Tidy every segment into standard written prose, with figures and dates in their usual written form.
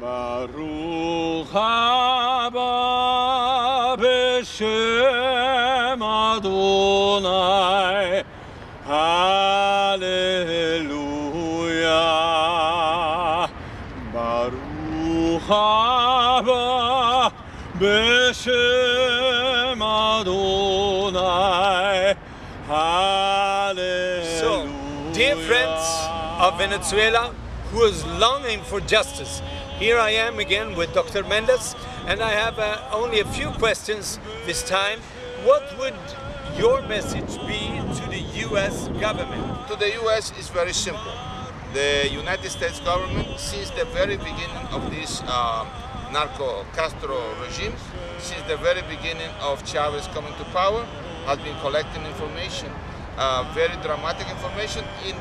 Baruch haba b'shem Adonai, Hallelujah. Baruch haba b'shem Adonai, Hallelujah. So, dear friends of Venezuela, who is longing for justice, here I am again with Dr. Mendez, and I have only a few questions this time. What would your message be to the U.S. government? To the U.S. is very simple. The United States government, since the very beginning of this narco-Castro regime, since the very beginning of Chavez coming to power, has been collecting information, very dramatic information. In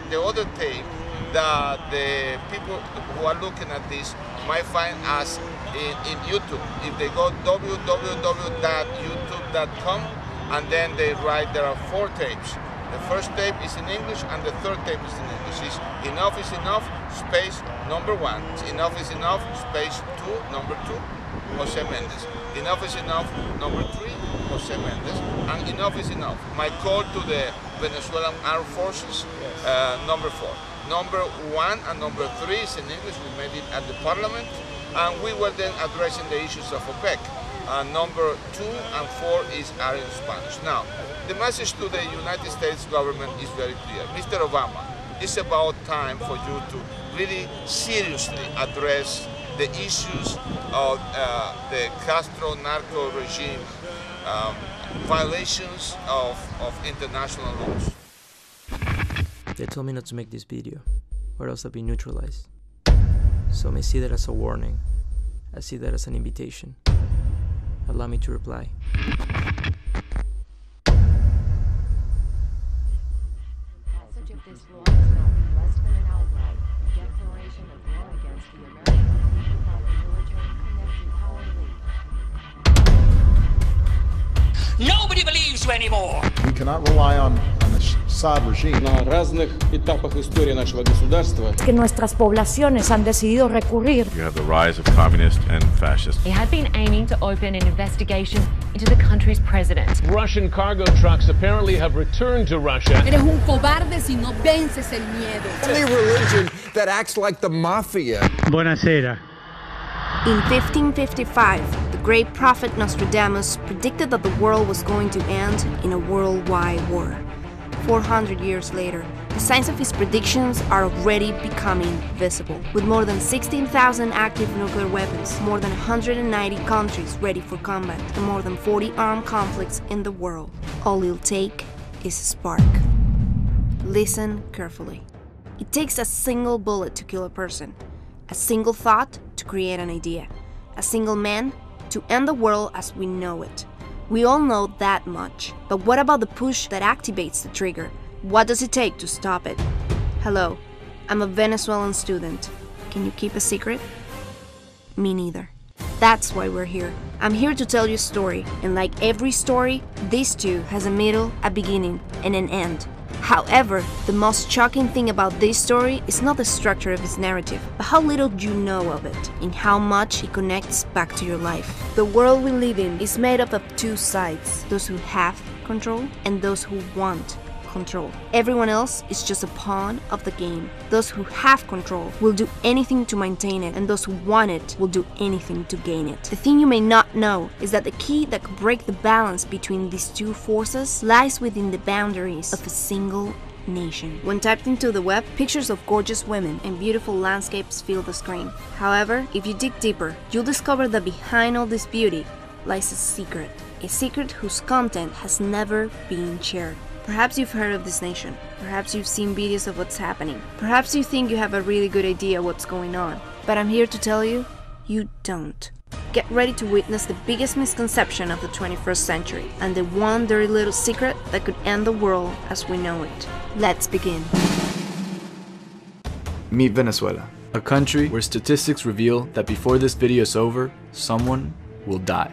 the other tape, that the people who are looking at this might find us in YouTube. If they go www.youtube.com and then they write, there are 4 tapes. The first tape is in English and the third tape is in English. It's enough is enough, space number 1. It's enough is enough, space 2, number 2, Jose Mendez. Enough is enough, number 3, Jose Mendez. And enough is enough. My call to the Venezuelan Armed Forces, number 4. Number 1 and number 3 is in English. We made it at the Parliament, and we were then addressing the issues of OPEC. Number 2 and 4 are in Spanish. Now, the message to the United States government is very clear. Mr. Obama, it's about time for you to really seriously address the issues of the Castro narco regime, violations of international laws. They told me not to make this video, or else I'll be neutralized. So I may see that as a warning. I see that as an invitation. Allow me to reply. Passage of this law is not less than an outright declaration of war against the American people by the military connected power elite. Nobody believes you anymore. We cannot rely on the Assad regime. На разных этапах истории нашего государства. Que nuestras poblaciones han decidido recurrir. You have the rise of communists and fascists. He had been aiming to open an investigation into the country's president. Russian cargo trucks apparently have returned to Russia. Eres un cobarde si no vences el miedo. Only religion that acts like the mafia. Buonasera. In 1555, the great prophet Nostradamus predicted that the world was going to end in a worldwide war. 400 years later, the signs of his predictions are already becoming visible. With more than 16,000 active nuclear weapons, more than 190 countries ready for combat, and more than 40 armed conflicts in the world, all it'll take is a spark. Listen carefully. It takes a single bullet to kill a person, a single thought to create an idea, a single man to end the world as we know it. We all know that much, but what about the push that activates the trigger? What does it take to stop it? Hello, I'm a Venezuelan student. Can you keep a secret? Me neither. That's why we're here. I'm here to tell you a story, and like every story, this too has a middle, a beginning, and an end. However, the most shocking thing about this story is not the structure of its narrative, but how little you know of it, and how much it connects back to your life. The world we live in is made up of 2 sides, those who have control and those who want control. Everyone else is just a pawn of the game. Those who have control will do anything to maintain it, and those who want it will do anything to gain it. The thing you may not know is that the key that could break the balance between these 2 forces lies within the boundaries of a single nation. When typed into the web, pictures of gorgeous women and beautiful landscapes fill the screen. However, if you dig deeper, you'll discover that behind all this beauty lies a secret whose content has never been shared. Perhaps you've heard of this nation. Perhaps you've seen videos of what's happening. Perhaps you think you have a really good idea what's going on. But I'm here to tell you, you don't. Get ready to witness the biggest misconception of the 21st century, and the one dirty little secret that could end the world as we know it. Let's begin. Meet Venezuela, a country where statistics reveal that before this video is over, someone will die.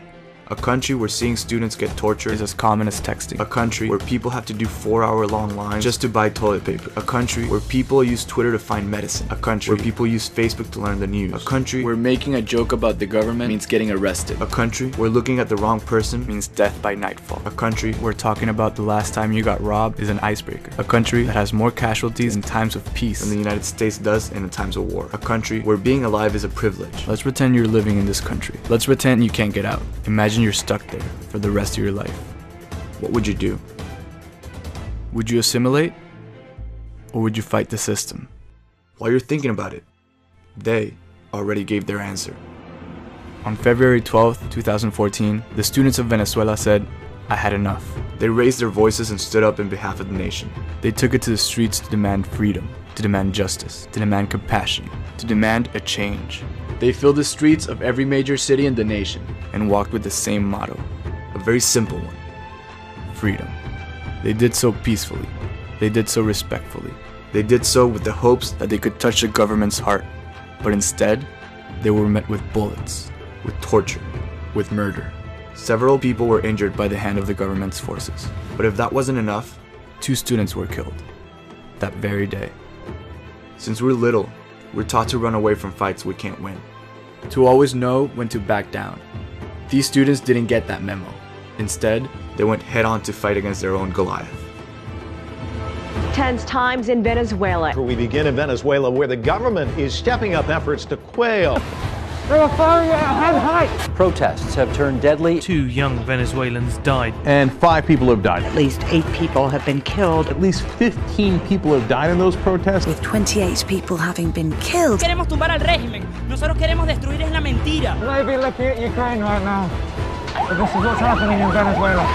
A country where seeing students get tortured is as common as texting. A country where people have to do 4-hour-long lines just to buy toilet paper. A country where people use Twitter to find medicine. A country where people use Facebook to learn the news. A country where making a joke about the government means getting arrested. A country where looking at the wrong person means death by nightfall. A country where talking about the last time you got robbed is an icebreaker. A country that has more casualties in times of peace than the United States does in the times of war. A country where being alive is a privilege. Let's pretend you're living in this country. Let's pretend you can't get out. Imagine you're stuck there for the rest of your life. What would you do? Would you assimilate? Or would you fight the system? While you're thinking about it, they already gave their answer. On February 12th, 2014, the students of Venezuela said, "I had enough." They raised their voices and stood up in behalf of the nation. They took it to the streets to demand freedom, to demand justice, to demand compassion, to demand a change. They filled the streets of every major city in the nation and walked with the same motto, a very simple one: freedom. They did so peacefully. They did so respectfully. They did so with the hopes that they could touch the government's heart. But instead, they were met with bullets, with torture, with murder. Several people were injured by the hand of the government's forces. But if that wasn't enough, 2 students were killed that very day. Since we're little, we're taught to run away from fights we can't win, to always know when to back down. These students didn't get that memo. Instead, they went head-on to fight against their own Goliath. Tense times in Venezuela. We begin in Venezuela, where the government is stepping up efforts to quell. Protests have turned deadly. 2 young Venezuelans died. And 5 people have died. At least 8 people have been killed. At least 15 people have died in those protests. With 28 people having been killed. Queremos tumbar al régimen. Nosotros queremos destruir es la mentira. You might be looking at Ukraine right now. But this is what's happening in Venezuela.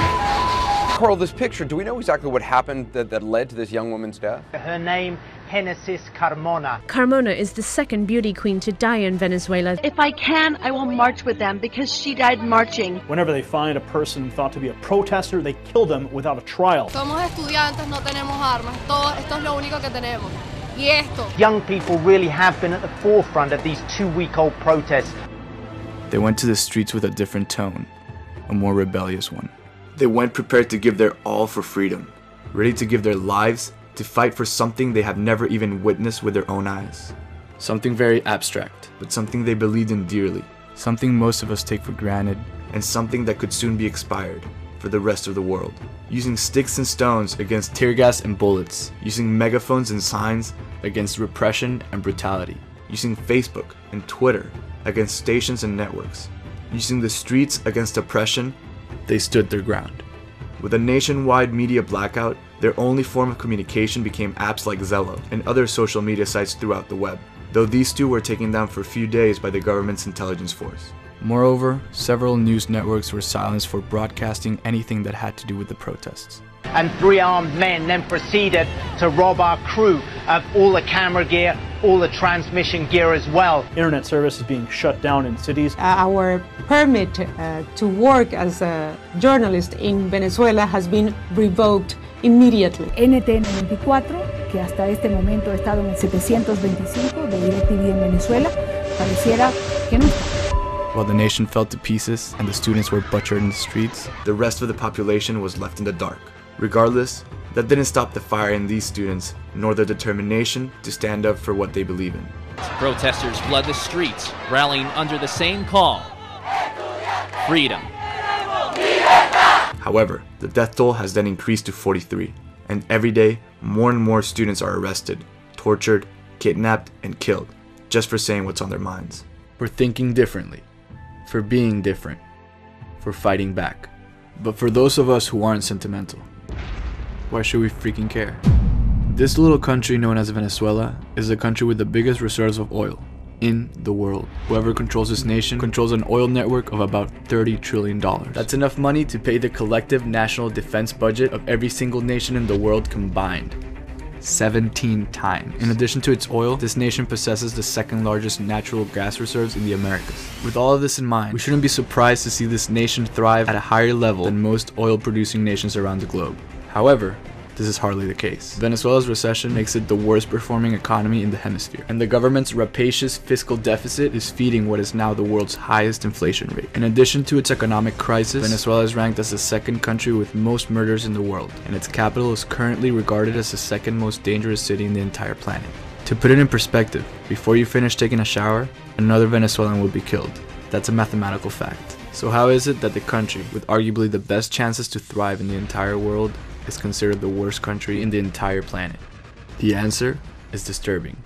Carl, this picture, do we know exactly what happened that led to this young woman's death? Her name, Genesis Carmona. Carmona is the second beauty queen to die in Venezuela. If I can, I will march with them because she died marching. Whenever they find a person thought to be a protester, they kill them without a trial. Somos estudiantes, no tenemos armas. Esto es lo único que tenemos. Y esto. Young people really have been at the forefront of these 2-week-old protests. They went to the streets with a different tone, a more rebellious one. They went prepared to give their all for freedom, ready to give their lives to fight for something they have never even witnessed with their own eyes. Something very abstract, but something they believed in dearly, something most of us take for granted, and something that could soon be expired for the rest of the world. Using sticks and stones against tear gas and bullets, using megaphones and signs against repression and brutality, using Facebook and Twitter against stations and networks, using the streets against oppression, they stood their ground. With a nationwide media blackout, their only form of communication became apps like Zello and other social media sites throughout the web, though these 2 were taken down for a few days by the government's intelligence force. Moreover, several news networks were silenced for broadcasting anything that had to do with the protests. And 3 armed men then proceeded to rob our crew of all the camera gear, all the transmission gear as well. Internet service is being shut down in cities. Our permit to work as a journalist in Venezuela has been revoked immediately. NTN 24, que hasta este momento ha estado en el 725 de DirecTV en Venezuela, pareciera que no. While the nation fell to pieces and the students were butchered in the streets, the rest of the population was left in the dark. Regardless, that didn't stop the fire in these students, nor their determination to stand up for what they believe in. Protesters flood the streets, rallying under the same call: freedom. However, the death toll has then increased to 43, and every day, more and more students are arrested, tortured, kidnapped, and killed, just for saying what's on their minds. For thinking differently, for being different, for fighting back. But for those of us who aren't sentimental, why should we freaking care? This little country known as Venezuela is the country with the biggest reserves of oil in the world. Whoever controls this nation controls an oil network of about $30 trillion. That's enough money to pay the collective national defense budget of every single nation in the world combined. 17 times. In addition to its oil, this nation possesses the 2nd largest natural gas reserves in the Americas. With all of this in mind, we shouldn't be surprised to see this nation thrive at a higher level than most oil-producing nations around the globe. However, this is hardly the case. Venezuela's recession makes it the worst performing economy in the hemisphere, and the government's rapacious fiscal deficit is feeding what is now the world's highest inflation rate. In addition to its economic crisis, Venezuela is ranked as the second country with most murders in the world, and its capital is currently regarded as the second most dangerous city in the entire planet. To put it in perspective, before you finish taking a shower, another Venezuelan will be killed. That's a mathematical fact. So how is it that the country, with arguably the best chances to thrive in the entire world, is considered the worst country in the entire planet? The answer is disturbing.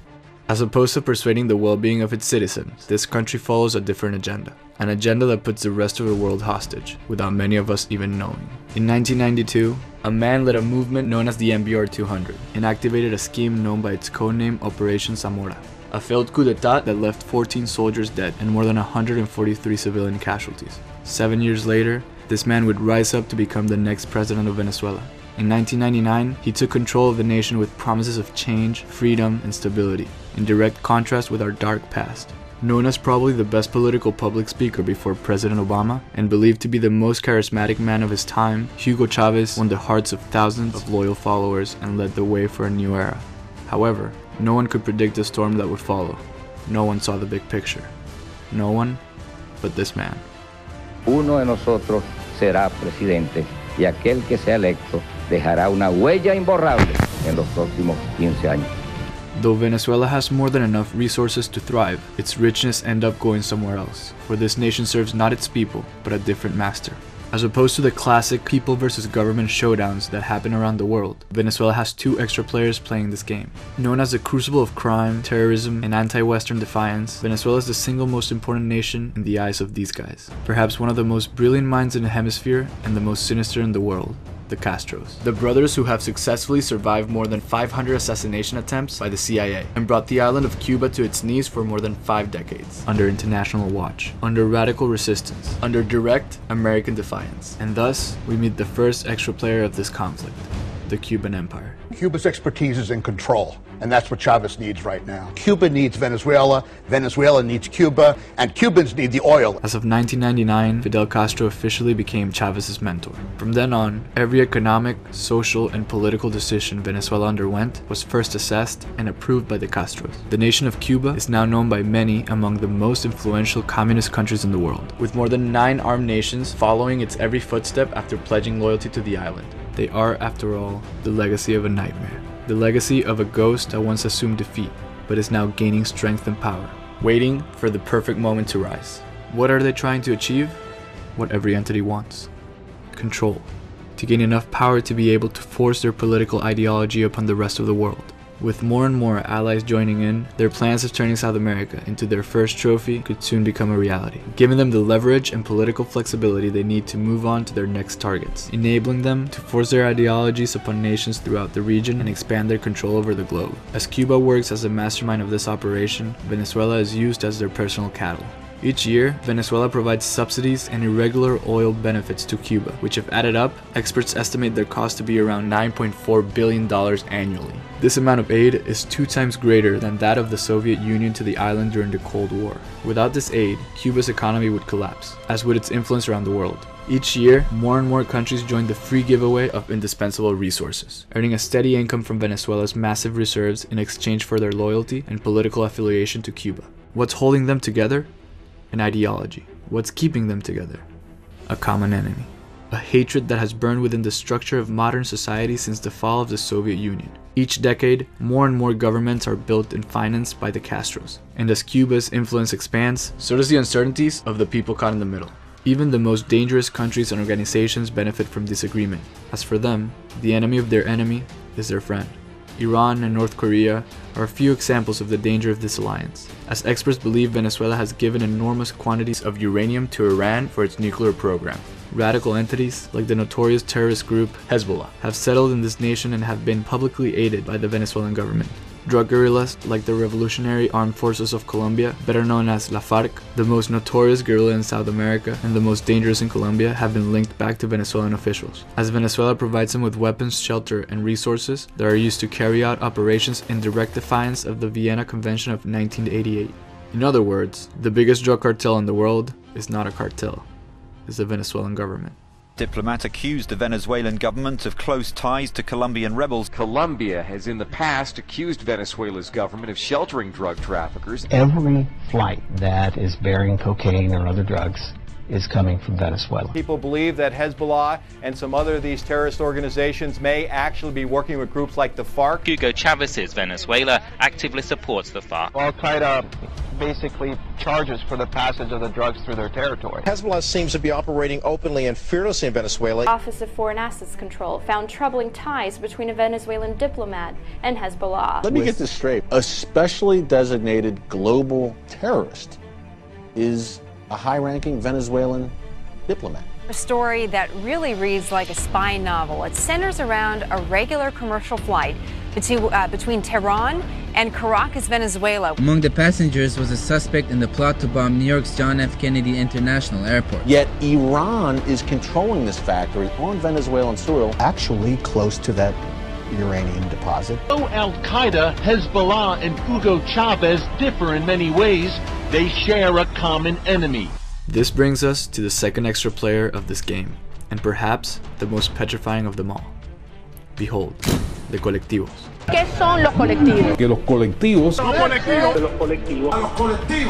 As opposed to persuading the well-being of its citizens, this country follows a different agenda. An agenda that puts the rest of the world hostage, without many of us even knowing. In 1992, a man led a movement known as the MBR 200 and activated a scheme known by its codename Operation Zamora. A failed coup d'etat that left 14 soldiers dead and more than 143 civilian casualties. 7 years later, this man would rise up to become the next president of Venezuela. In 1999, he took control of the nation with promises of change, freedom, and stability, in direct contrast with our dark past. Known as probably the best political public speaker before President Obama, and believed to be the most charismatic man of his time, Hugo Chavez won the hearts of thousands of loyal followers and led the way for a new era. However, no one could predict the storm that would follow. No one saw the big picture. No one but this man. Uno de nosotros será presidente y aquel que sea electo dejará una huella imborrable en los próximos 15 años. Though Venezuela has more than enough resources to thrive, its richness ends up going somewhere else, where this nation serves not its people, but a different master. As opposed to the classic people versus government showdowns that happen around the world, Venezuela has two extra players playing this game. Known as the crucible of crime, terrorism, and anti-Western defiance, Venezuela is the single most important nation in the eyes of these guys. Perhaps one of the most brilliant minds in the hemisphere and the most sinister in the world. The Castros. The brothers who have successfully survived more than 500 assassination attempts by the CIA and brought the island of Cuba to its knees for more than 5 decades. Under international watch, under radical resistance, under direct American defiance. And thus, we meet the first extra player of this conflict, the Cuban Empire. Cuba's expertise is in control, and that's what Chavez needs right now. Cuba needs Venezuela, Venezuela needs Cuba, and Cubans need the oil. As of 1999, Fidel Castro officially became Chavez's mentor. From then on, every economic, social, and political decision Venezuela underwent was first assessed and approved by the Castros. The nation of Cuba is now known by many among the most influential communist countries in the world, with more than 9 armed nations following its every footstep after pledging loyalty to the island. They are, after all, the legacy of a nightmare. The legacy of a ghost that once assumed defeat, but is now gaining strength and power, waiting for the perfect moment to rise. What are they trying to achieve? What every entity wants. Control. To gain enough power to be able to force their political ideology upon the rest of the world. With more and more allies joining in, their plans of turning South America into their first trophy could soon become a reality, giving them the leverage and political flexibility they need to move on to their next targets, enabling them to force their ideologies upon nations throughout the region and expand their control over the globe. As Cuba works as the mastermind of this operation, Venezuela is used as their personal cattle. Each year, Venezuela provides subsidies and irregular oil benefits to Cuba, which if added up, experts estimate their cost to be around $9.4 billion annually. This amount of aid is 2 times greater than that of the Soviet Union to the island during the Cold War. Without this aid, Cuba's economy would collapse, as would its influence around the world. Each year, more and more countries join the free giveaway of indispensable resources, earning a steady income from Venezuela's massive reserves in exchange for their loyalty and political affiliation to Cuba. What's holding them together? An ideology. What's keeping them together? A common enemy. A hatred that has burned within the structure of modern society since the fall of the Soviet Union. Each decade, more and more governments are built and financed by the Castros. And as Cuba's influence expands, so does the uncertainties of the people caught in the middle. Even the most dangerous countries and organizations benefit from disagreement. As for them, the enemy of their enemy is their friend. Iran and North Korea are a few examples of the danger of this alliance, as experts believe Venezuela has given enormous quantities of uranium to Iran for its nuclear program. Radical entities, like the notorious terrorist group Hezbollah, have settled in this nation and have been publicly aided by the Venezuelan government. Drug guerrillas, like the Revolutionary Armed Forces of Colombia, better known as La FARC, the most notorious guerrilla in South America and the most dangerous in Colombia, have been linked back to Venezuelan officials. As Venezuela provides them with weapons, shelter, and resources that are used to carry out operations in direct defiance of the Vienna Convention of 1988. In other words, the biggest drug cartel in the world is not a cartel, it's the Venezuelan government. Diplomats accused the Venezuelan government of close ties to Colombian rebels. Colombia has in the past accused Venezuela's government of sheltering drug traffickers. Every flight that is bearing cocaine or other drugs is coming from Venezuela. People believe that Hezbollah and some other of these terrorist organizations may actually be working with groups like the FARC. Hugo Chavez's Venezuela actively supports the FARC. Al-Qaeda basically charges for the passage of the drugs through their territory. Hezbollah seems to be operating openly and fearlessly in Venezuela. Office of Foreign Assets Control found troubling ties between a Venezuelan diplomat and Hezbollah. Let me get this straight. A specially designated global terrorist is a high-ranking Venezuelan diplomat. A story that really reads like a spy novel. It centers around a regular commercial flight between Tehran and Caracas, Venezuela. Among the passengers was a suspect in the plot to bomb New York's John F. Kennedy International Airport. Yet Iran is controlling this factory on Venezuelan soil, actually close to that uranium deposit. Though Al-Qaeda, Hezbollah, and Hugo Chavez differ in many ways, they share a common enemy. This brings us to the second extra player of this game, and perhaps the most petrifying of them all. Behold, the colectivos. ¿Qué son los colectivos? Que los colectivos.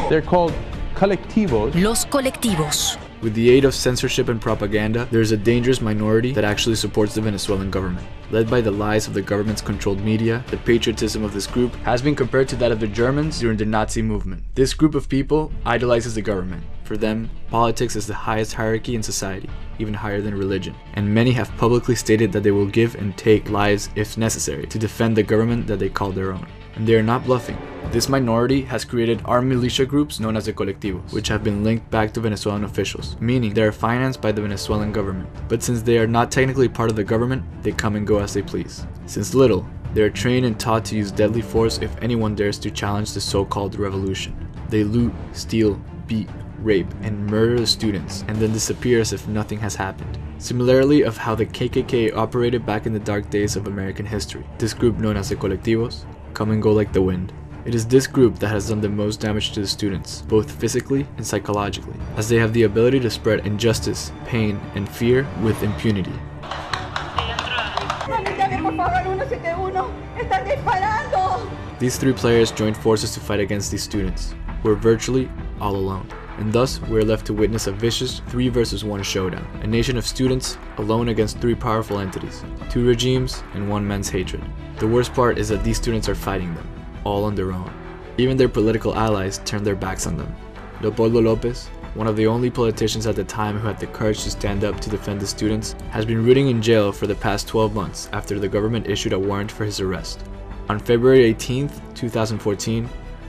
They're called colectivos. Los colectivos. With the aid of censorship and propaganda, there is a dangerous minority that actually supports the Venezuelan government. Led by the lies of the government's controlled media, the patriotism of this group has been compared to that of the Germans during the Nazi movement. This group of people idolizes the government. For them, politics is the highest hierarchy in society, even higher than religion. And many have publicly stated that they will give and take lives if necessary to defend the government that they call their own. And they are not bluffing. This minority has created armed militia groups known as the colectivos, which have been linked back to Venezuelan officials, meaning they are financed by the Venezuelan government. But since they are not technically part of the government, they come and go as they please. Since little, they are trained and taught to use deadly force if anyone dares to challenge the so-called revolution. They loot, steal, beat, rape, and murder the students, and then disappear as if nothing has happened. Similarly of how the KKK operated back in the dark days of American history. This group, known as the colectivos, come and go like the wind. It is this group that has done the most damage to the students, both physically and psychologically, as they have the ability to spread injustice, pain, and fear with impunity. These three players joined forces to fight against these students, who are virtually all alone. And thus, we are left to witness a vicious 3 versus 1 showdown. A nation of students alone against 3 powerful entities, 2 regimes, and 1 man's hatred. The worst part is that these students are fighting them, all on their own. Even their political allies turned their backs on them. Leopoldo López, one of the only politicians at the time who had the courage to stand up to defend the students, has been rotting in jail for the past 12 months after the government issued a warrant for his arrest. On February 18, 2014,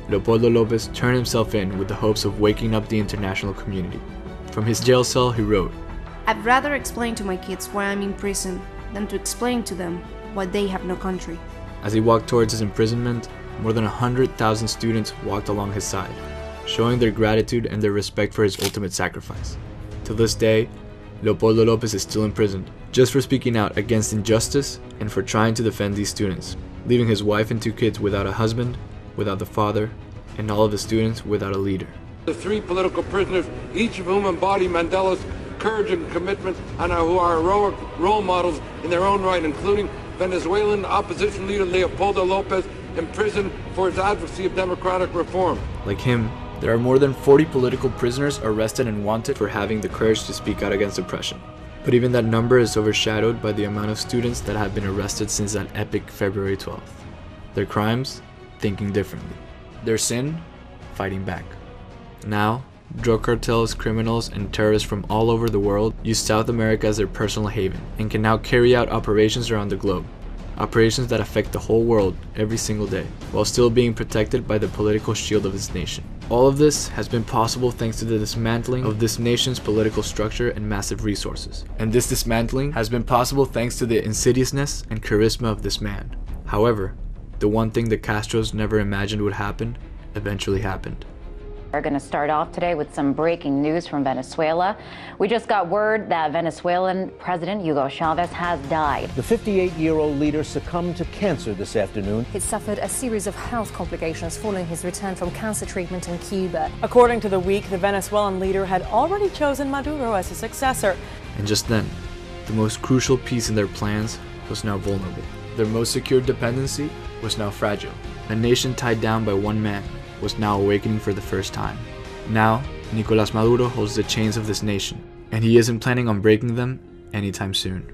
Leopoldo López turned himself in with the hopes of waking up the international community. From his jail cell, he wrote, "I'd rather explain to my kids why I'm in prison than to explain to them why they have no country." As he walked towards his imprisonment, more than 100,000 students walked along his side, showing their gratitude and their respect for his ultimate sacrifice. To this day, Leopoldo López is still imprisoned, just for speaking out against injustice and for trying to defend these students, leaving his wife and 2 kids without a husband, without the father, and all of the students without a leader. The 3 political prisoners, each of whom embody Mandela's courage and commitment and who are heroic role models in their own right, including Venezuelan opposition leader Leopoldo López, imprisoned for his advocacy of democratic reform. Like him, there are more than 40 political prisoners arrested and wanted for having the courage to speak out against oppression. But even that number is overshadowed by the amount of students that have been arrested since that epic February 12th. Their crimes? Thinking differently. Their sin? Fighting back. Now, drug cartels, criminals, and terrorists from all over the world use South America as their personal haven and can now carry out operations around the globe. Operations that affect the whole world every single day, while still being protected by the political shield of this nation. All of this has been possible thanks to the dismantling of this nation's political structure and massive resources. And this dismantling has been possible thanks to the insidiousness and charisma of this man. However, the one thing the Castros never imagined would happen, eventually happened. We're going to start off today with some breaking news from Venezuela. We just got word that Venezuelan President Hugo Chavez has died. The 58-year-old leader succumbed to cancer this afternoon. He suffered a series of health complications following his return from cancer treatment in Cuba. According to The Week, the Venezuelan leader had already chosen Maduro as his successor. And just then, the most crucial piece in their plans was now vulnerable. Their most secure dependency was now fragile. A nation tied down by one man was now awakening for the first time. Now, Nicolás Maduro holds the chains of this nation, and he isn't planning on breaking them anytime soon.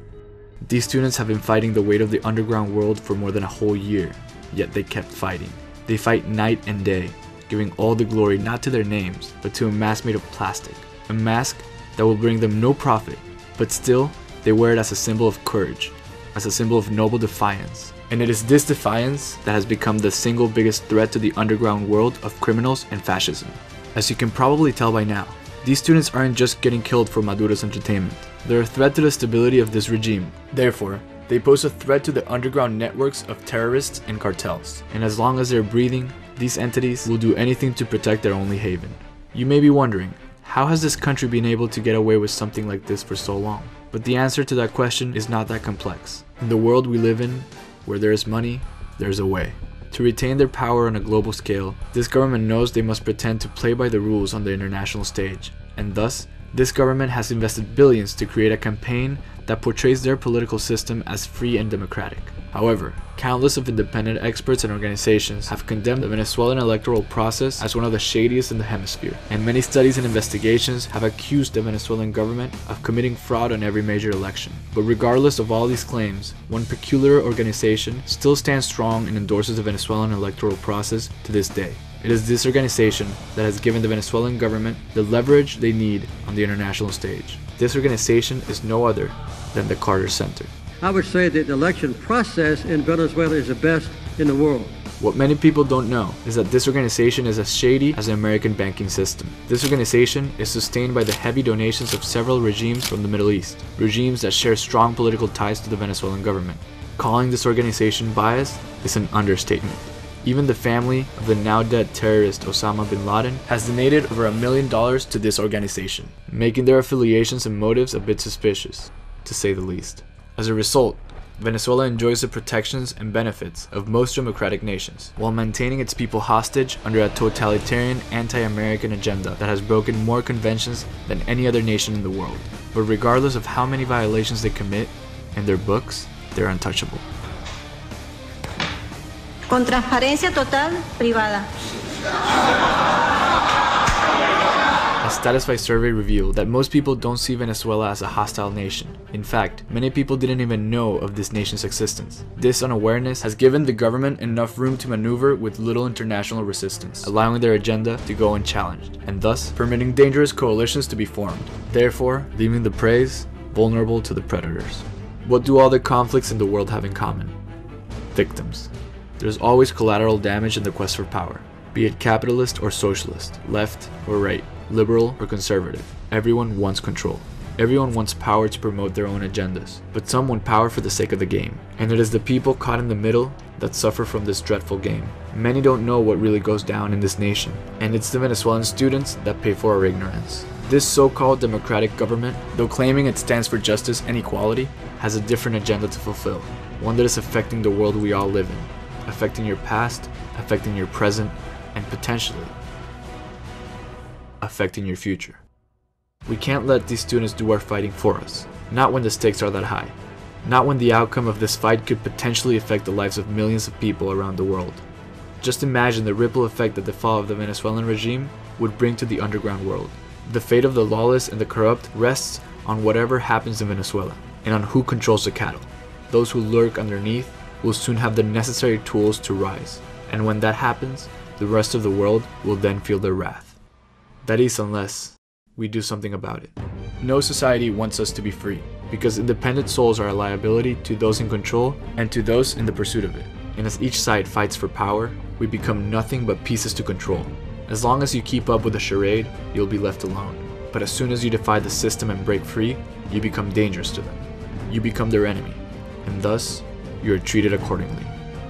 These students have been fighting the weight of the underground world for more than a whole year, yet they kept fighting. They fight night and day, giving all the glory not to their names, but to a mask made of plastic. A mask that will bring them no profit, but still, they wear it as a symbol of courage, as a symbol of noble defiance. And it is this defiance that has become the single biggest threat to the underground world of criminals and fascism. As you can probably tell by now, these students aren't just getting killed for Maduro's entertainment. They're a threat to the stability of this regime. Therefore, they pose a threat to the underground networks of terrorists and cartels. And as long as they're breathing, these entities will do anything to protect their only haven. You may be wondering, how has this country been able to get away with something like this for so long? But the answer to that question is not that complex. In the world we live in, where there is money, there's a way. To retain their power on a global scale, this government knows they must pretend to play by the rules on the international stage, and thus, this government has invested billions to create a campaign that portrays their political system as free and democratic. However, countless of independent experts and organizations have condemned the Venezuelan electoral process as one of the shadiest in the hemisphere, and many studies and investigations have accused the Venezuelan government of committing fraud on every major election. But regardless of all these claims, one peculiar organization still stands strong and endorses the Venezuelan electoral process to this day. It is this organization that has given the Venezuelan government the leverage they need on the international stage. This organization is no other than the Carter Center. I would say that the election process in Venezuela is the best in the world. What many people don't know is that this organization is as shady as the American banking system. This organization is sustained by the heavy donations of several regimes from the Middle East, regimes that share strong political ties to the Venezuelan government. Calling this organization biased is an understatement. Even the family of the now dead terrorist Osama bin Laden has donated over $1 million to this organization, making their affiliations and motives a bit suspicious, to say the least. As a result, Venezuela enjoys the protections and benefits of most democratic nations, while maintaining its people hostage under a totalitarian anti-American agenda that has broken more conventions than any other nation in the world. But regardless of how many violations they commit, in their books, they're untouchable. Con transparencia total, privada. A Statusfy survey revealed that most people don't see Venezuela as a hostile nation. In fact, many people didn't even know of this nation's existence. This unawareness has given the government enough room to maneuver with little international resistance, allowing their agenda to go unchallenged, and thus permitting dangerous coalitions to be formed, therefore leaving the prey vulnerable to the predators. What do all the conflicts in the world have in common? Victims. There's always collateral damage in the quest for power, be it capitalist or socialist, left or right, liberal or conservative. Everyone wants control. Everyone wants power to promote their own agendas, but some want power for the sake of the game. And it is the people caught in the middle that suffer from this dreadful game. Many don't know what really goes down in this nation, and it's the Venezuelan students that pay for our ignorance. This so-called democratic government, though claiming it stands for justice and equality, has a different agenda to fulfill, one that is affecting the world we all live in, affecting your past, affecting your present, and potentially affecting your future. We can't let these students do our fighting for us, not when the stakes are that high, not when the outcome of this fight could potentially affect the lives of millions of people around the world. Just imagine the ripple effect that the fall of the Venezuelan regime would bring to the underground world. The fate of the lawless and the corrupt rests on whatever happens in Venezuela, and on who controls the cattle. Those who lurk underneath will soon have the necessary tools to rise, and when that happens, the rest of the world will then feel their wrath. That is, unless we do something about it. No society wants us to be free, because independent souls are a liability to those in control and to those in the pursuit of it. And as each side fights for power, we become nothing but pieces to control. As long as you keep up with the charade, you'll be left alone. But as soon as you defy the system and break free, you become dangerous to them. You become their enemy, and thus, you are treated accordingly.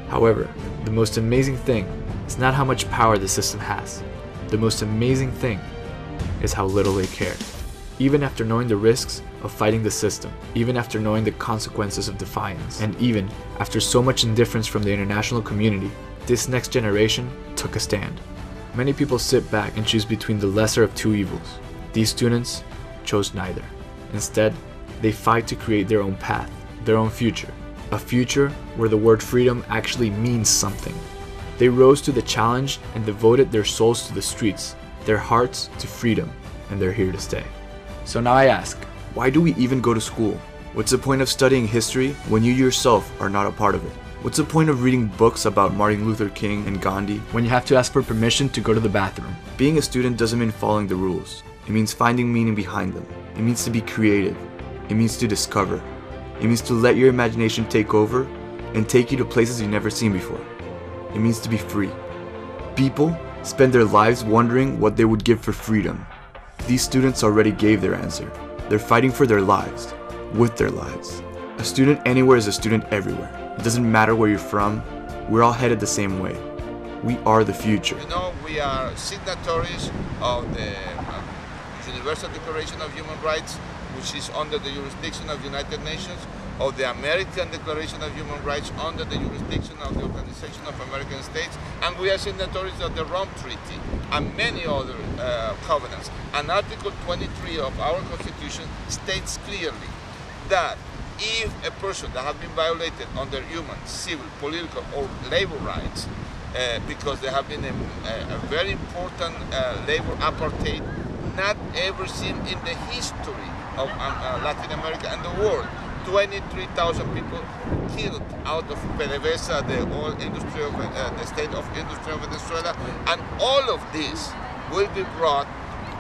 However, the most amazing thing is not how much power the system has. The most amazing thing is how little they care. Even after knowing the risks of fighting the system, even after knowing the consequences of defiance, and even after so much indifference from the international community, this next generation took a stand. Many people sit back and choose between the lesser of two evils. These students chose neither. Instead, They fight to create their own path, their own future. A future where the word freedom actually means something. They rose to the challenge and devoted their souls to the streets, their hearts to freedom, and they're here to stay. So now I ask, why do we even go to school? What's the point of studying history when you yourself are not a part of it? What's the point of reading books about Martin Luther King and Gandhi when you have to ask for permission to go to the bathroom? Being a student doesn't mean following the rules. It means finding meaning behind them. It means to be creative. It means to discover. It means to let your imagination take over and take you to places you've never seen before. It means to be free. People spend their lives wondering what they would give for freedom. These students already gave their answer. They're fighting for their lives, with their lives. A student anywhere is a student everywhere. It doesn't matter where you're from, we're all headed the same way. We are the future. You know, we are signatories of the Universal Declaration of Human Rights, which is under the jurisdiction of the United Nations, of the American Declaration of Human Rights under the jurisdiction of the Organization of American States, and we are signatories of the Rome Treaty and many other covenants. And Article 23 of our Constitution states clearly that if a person that has been violated under human, civil, political, or labor rights, because there have been a very important labor apartheid not ever seen in the history of Latin America and the world. 23,000 people killed out of PDVSA, the oil industry of the state of industry of Venezuela, and all of this will be brought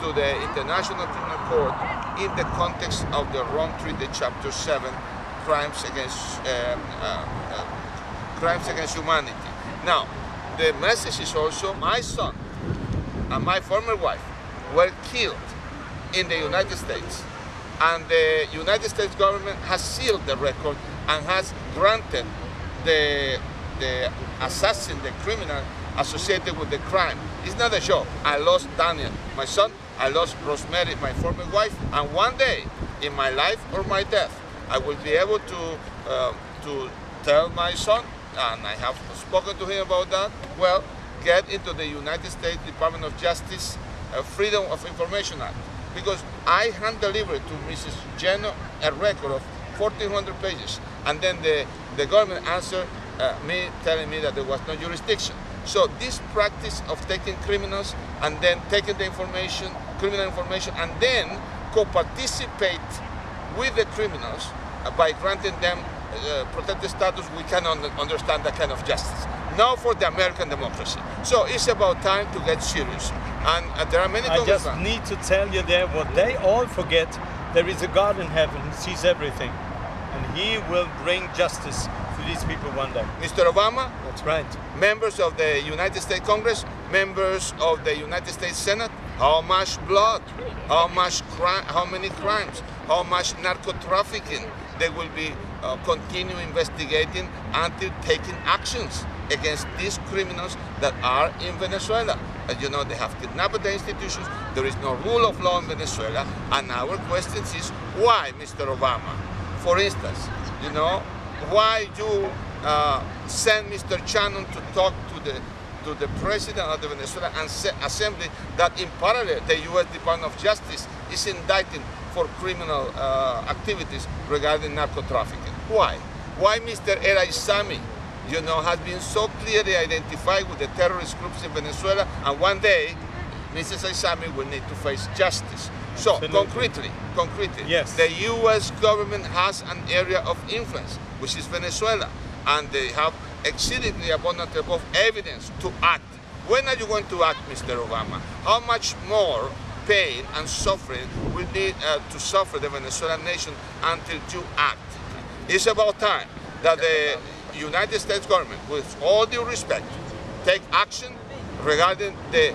to the International Criminal Court in the context of the Rome Treaty, Chapter 7, crimes against humanity. Now, the message is also my son and my former wife were killed in the United States. And the United States government has sealed the record and has granted the assassin, the criminal associated with the crime. It's not a joke. I lost Daniel, my son. I lost Rosemary, my former wife. And one day, in my life or my death, I will be able to tell my son, and I have spoken to him about that, well, get into the United States Department of Justice Freedom of Information Act. Because I hand-delivered to Mrs. Geno a record of 1,400 pages, and then the government answered me telling me that there was no jurisdiction. So this practice of taking criminals and then taking the information, criminal information, and then co-participate with the criminals by granting them protected status, we cannot understand that kind of justice. Now for the American democracy. So it's about time to get serious. And there are many I just need to tell you there what they all forget. There is a God in heaven who sees everything. And he will bring justice to these people one day. Mr. Obama? That's right. Members of the United States Congress, members of the United States Senate, how much blood, how many crimes, how much narco-trafficking they will be continue investigating until taking actions against these criminals that are in Venezuela. As you know, they have kidnapped the institutions, there is no rule of law in Venezuela, and our question is, why, Mr. Obama? For instance, you know, why you send Mr. Shannon to talk to the president of the Venezuelan Assembly that in parallel the U.S. Department of Justice is indicting for criminal activities regarding narco-trafficking? Why? Why Mr. El Aissami, you know, has been so clearly identified with the terrorist groups in Venezuela, and one day Mrs. Aissami will need to face justice. So, concretely, yes, the U.S. government has an area of influence, which is Venezuela, and they have exceedingly abundant of evidence to act. When are you going to act, Mr. Obama? How much more pain and suffering will need to suffer the Venezuelan nation until you act? It's about time that the United States government, with all due respect, take action regarding the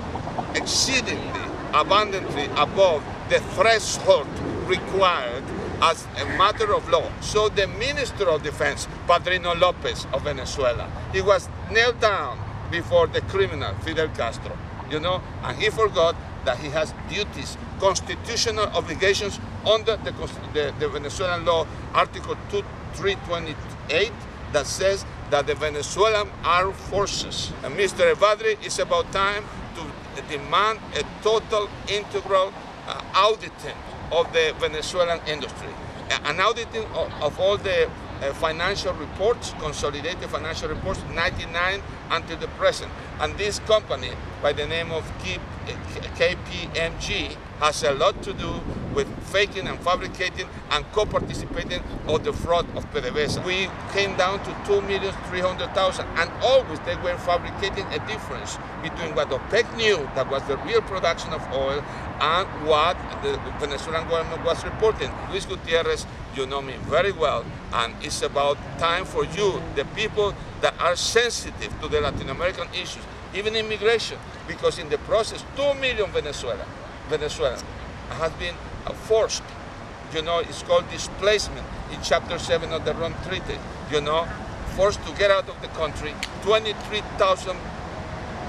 exceedingly abundantly above the threshold required as a matter of law. So the Minister of Defense, Padrino Lopez of Venezuela, he was nailed down before the criminal Fidel Castro, you know, and he forgot that he has duties, constitutional obligations under the Venezuelan law, Article 328, that says that the Venezuelan armed forces, and Mr. Evadri, it's about time to demand a total integral auditing of the Venezuelan industry. an auditing of all the financial reports, consolidated financial reports, 99 until the present. And this company, by the name of KPMG, has a lot to do with faking and fabricating and co-participating of the fraud of PDVSA. We came down to 2,300,000, and always they were fabricating a difference between what OPEC knew, that was the real production of oil, and what the Venezuelan government was reporting. Luis Gutierrez, you know me very well, and it's about time for you, the people that are sensitive to the Latin American issues, even immigration, because in the process, 2 million Venezuelans has been forced. You know, it's called displacement in Chapter 7 of the Rome Treaty. You know, forced to get out of the country. 23,000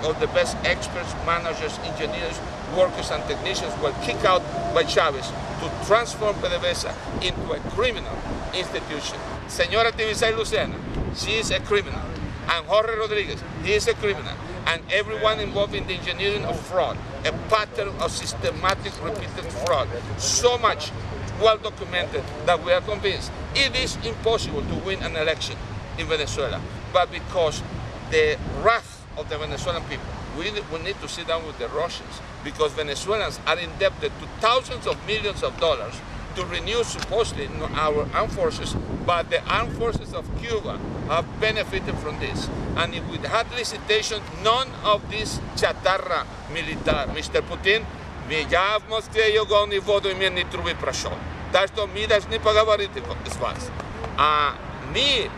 of the best experts, managers, engineers, workers, and technicians were kicked out by Chavez to transform PDVSA into a criminal institution. Señora Tibisay Lucena, she is a criminal. And Jorge Rodriguez, he is a criminal. And everyone involved in the engineering of fraud, a pattern of systematic repeated fraud, so much well documented that we are convinced it is impossible to win an election in Venezuela. But because the wrath of the Venezuelan people, we need to sit down with the Russians, because Venezuelans are indebted to thousands of millions of dollars to renew supposedly our armed forces, but the armed forces of Cuba have benefited from this. And if we had licitation, none of this chatarra militar, Mr. Putin, my já v Moskvě jogoni vodu iměrný truby prašol. Tak to mi daš ni pogovoriti s vás. A me,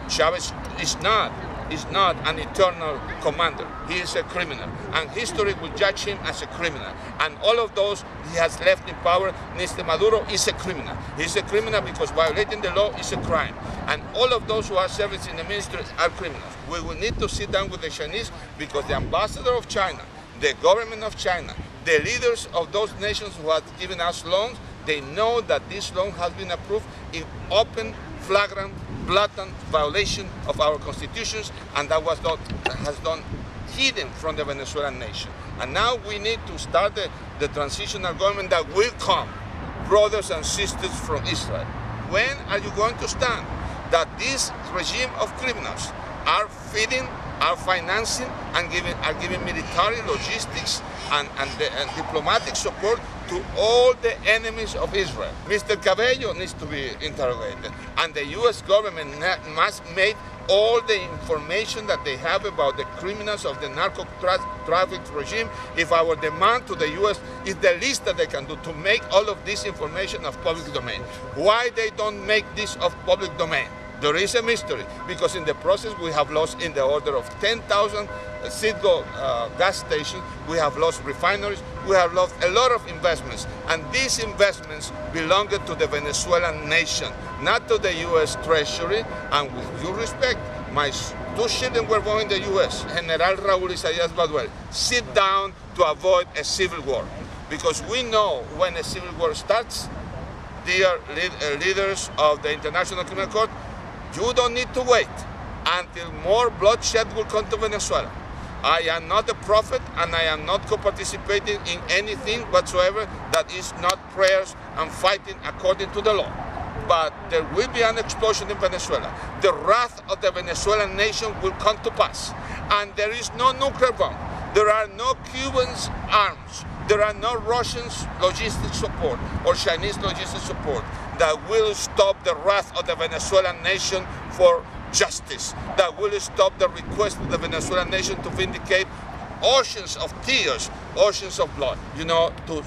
Chavez is not an eternal commander. He is a criminal, and history will judge him as a criminal. And all of those he has left in power, Mr. Maduro is a criminal. He's a criminal because violating the law is a crime. And all of those who are serving in the ministry are criminals. We will need to sit down with the Chinese, because the ambassador of China, the government of China, the leaders of those nations who have given us loans, they know that this loan has been approved in open, flagrant, blatant violation of our constitutions, and that has done hidden from the Venezuelan nation. And now we need to start the transitional government that will come, brothers and sisters from Israel. When are you going to stand that this regime of criminals are feeding, are financing, and are giving military, logistics, and diplomatic support to all the enemies of Israel? Mr. Cabello needs to be interrogated, and the U.S. government must make all the information that they have about the criminals of the narco-traffic regime. If our demand to the U.S. is the least that they can do, to make all of this information of public domain. Why they don't make this of public domain? There is a mystery, because in the process we have lost in the order of 10,000 Citgo gas stations, we have lost refineries, we have lost a lot of investments, and these investments belong to the Venezuelan nation, not to the U.S. Treasury. And with due respect, my 2 children were born in the U.S. General Raúl Isaías Baduel, sit down to avoid a civil war, because we know when a civil war starts, dear leaders of the International Criminal Court, you don't need to wait until more bloodshed will come to Venezuela. I am not a prophet, and I am not co-participating in anything whatsoever that is not prayers and fighting according to the law. But there will be an explosion in Venezuela. The wrath of the Venezuelan nation will come to pass. And there is no nuclear bomb. There are no Cubans' arms. There are no Russians' logistics support or Chinese logistics support that will stop the wrath of the Venezuelan nation for justice, that will stop the request of the Venezuelan nation to vindicate oceans of tears, oceans of blood, you know, to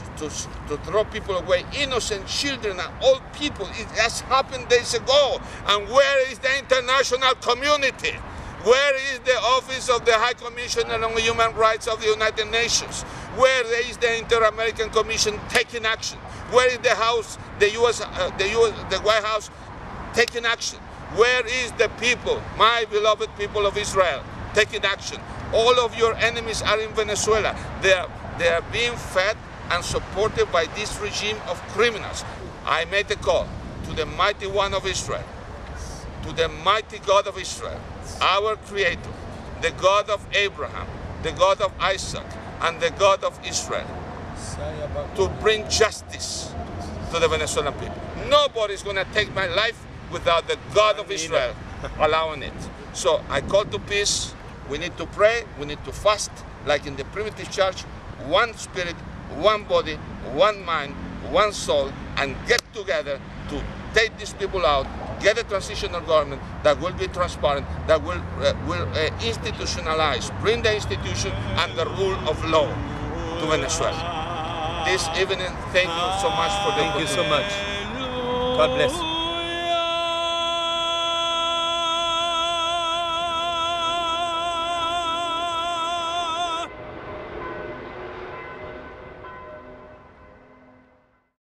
throw people away, innocent children and old people. It has happened days ago. And where is the international community? Where is the Office of the High Commissioner on Human Rights of the United Nations? Where is the Inter-American Commission taking action? Where is the House, the White House taking action? Where is the people, my beloved people of Israel, taking action? All of your enemies are in Venezuela. They are being fed and supported by this regime of criminals. I made a call to the mighty one of Israel, to the mighty God of Israel, our Creator, the God of Abraham, the God of Isaac, and the God of Israel, to bring justice to the Venezuelan people. Nobody's going to take my life without the God of Israel allowing it. So I call to peace. We need to pray. We need to fast, like in the primitive church. One spirit, one body, one mind, one soul, and get together to take these people out, get a transitional government that will be transparent, that will institutionalize, bring the institution and the rule of law to Venezuela. This evening, thank you so much for the opportunity. Thank you so much. God bless.